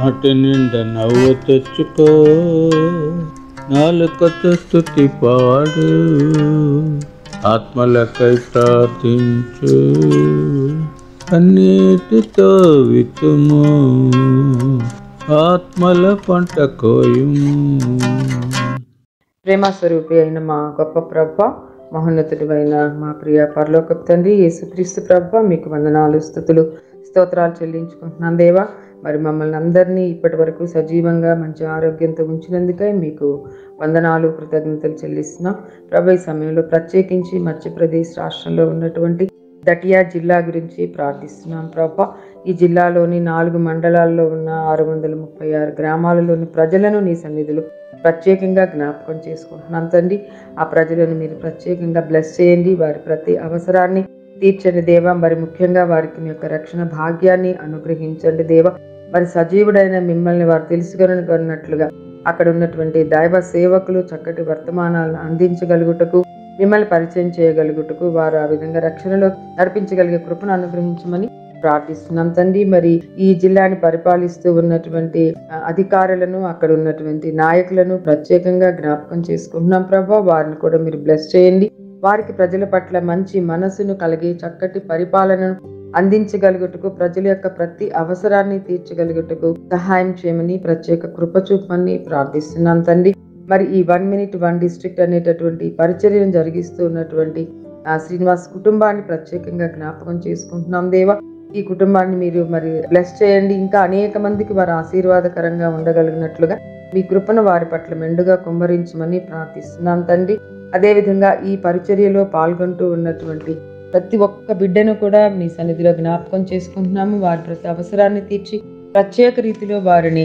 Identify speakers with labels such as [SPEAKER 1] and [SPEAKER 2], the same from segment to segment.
[SPEAKER 1] నాటి నిండా నవ్వు తెచ్చుకో, నాలుకతో స్తుతి పాడు, ఆత్మలకై ప్రార్థించు, కన్నీటితో విత్తుము, ఆత్మల పంట కోయుము.
[SPEAKER 2] ప్రేమ స్వరూపి అయిన మా గొప్ప ప్రభ, మహోన్నతుడైన మా ప్రియ పరలోకపు తండ్రి యేసుక్రీస్తు ప్రభ, మీకు వందనాలు, స్తుతులు, స్తోత్రాలు చెల్లించుకుంటున్నాను దేవా. మరి మమ్మల్ని అందరినీ ఇప్పటి వరకు సజీవంగా మంచి ఆరోగ్యంతో ఉంచినందుకై మీకు వందనాలు, కృతజ్ఞతలు చెల్లిస్తున్నాం ప్రభు. ఈ సమయంలో ప్రత్యేకించి మధ్యప్రదేశ్ రాష్ట్రంలో ఉన్నటువంటి దటియా జిల్లా గురించి ప్రార్థిస్తున్నాం ప్రభా. ఈ జిల్లాలోని 4 మండలాల్లో ఉన్న 636 గ్రామాలలోని ప్రజలను నీ సన్నిధిలో ప్రత్యేకంగా జ్ఞాపకం చేసుకుంటున్నాం తండ్రి. ఆ ప్రజలను మీరు ప్రత్యేకంగా బ్లెస్ చేయండి, వారి ప్రతి అవసరాన్ని తీర్చండి దేవా. మరి ముఖ్యంగా వారికి మీ యొక్క రక్షణ భాగ్యాన్ని అనుగ్రహించండి దేవా. మరి సజీవుడైన మిమ్మల్ని వారు తెలుసుకొనగలిగినట్లుగా అక్కడ ఉన్నటువంటి దైవ సేవకులు చక్కటి వర్తమానాలను అందించగలుగుటకు, మిమ్మల్ని పరిచయం చేయగలుగుటకు, వారు ఆ విధంగా రక్షణలో నడిపించగలిగే కృపను అనుగ్రహించమని ప్రార్థిస్తున్నాం తండ్రి. మరి ఈ జిల్లాని పరిపాలిస్తూ ఉన్నటువంటి అధికారులను, అక్కడ ఉన్నటువంటి నాయకులను ప్రత్యేకంగా జ్ఞాపకం చేసుకుంటున్నాం ప్రభా. వారిని కూడా మీరు బ్లెస్ చేయండి. వారికి ప్రజల పట్ల మంచి మనసును కలిగి చక్కటి పరిపాలనను అందించగలుగుటకు, ప్రజల యొక్క ప్రతి అవసరాన్ని తీర్చగలుగుటకు సహాయం చేయమని, ప్రత్యేక కృప చూపమని ప్రార్థిస్తున్నాం తండ్రి. మరి ఈ 1 Minute 1 District అనేటటువంటి పరిచర్యను జరిగిస్తూ ఉన్నటువంటి శ్రీనివాస్ కుటుంబాన్ని ప్రత్యేకంగా జ్ఞాపకం చేసుకుంటున్నాం దేవా. ఈ కుటుంబాన్ని మీరు మరి బ్లెస్ చేయండి. ఇంకా అనేక మందికి వారు ఆశీర్వాదకరంగా ఉండగలిగినట్లుగా మీ కృపను వారి పట్ల మెండుగా కుమ్మరించమని ప్రార్థిస్తున్నాం తండ్రి. అదేవిధంగా ఈ పరిచర్యలో పాల్గొంటూ ఉన్నటువంటి ప్రతి ఒక్క బిడ్డను కూడా మీ సన్నిధిలో జ్ఞాపకం చేసుకుంటున్నాము. వారి ప్రతి అవసరాన్ని తీర్చి ప్రత్యేక రీతిలో వారిని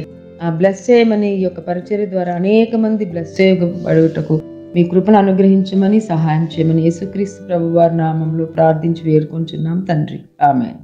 [SPEAKER 2] బ్లెస్ చేయమని, ఈ యొక్క పరిచర్య ద్వారా అనేక మంది బ్లెస్ చేయబడుటకు మీ కృపను అనుగ్రహించమని, సహాయం చేయమని యేసుక్రీస్తు ప్రభు వారి నామంలో ప్రార్థించి వేడుకుంటున్నాం తండ్రి. ఆమేన్.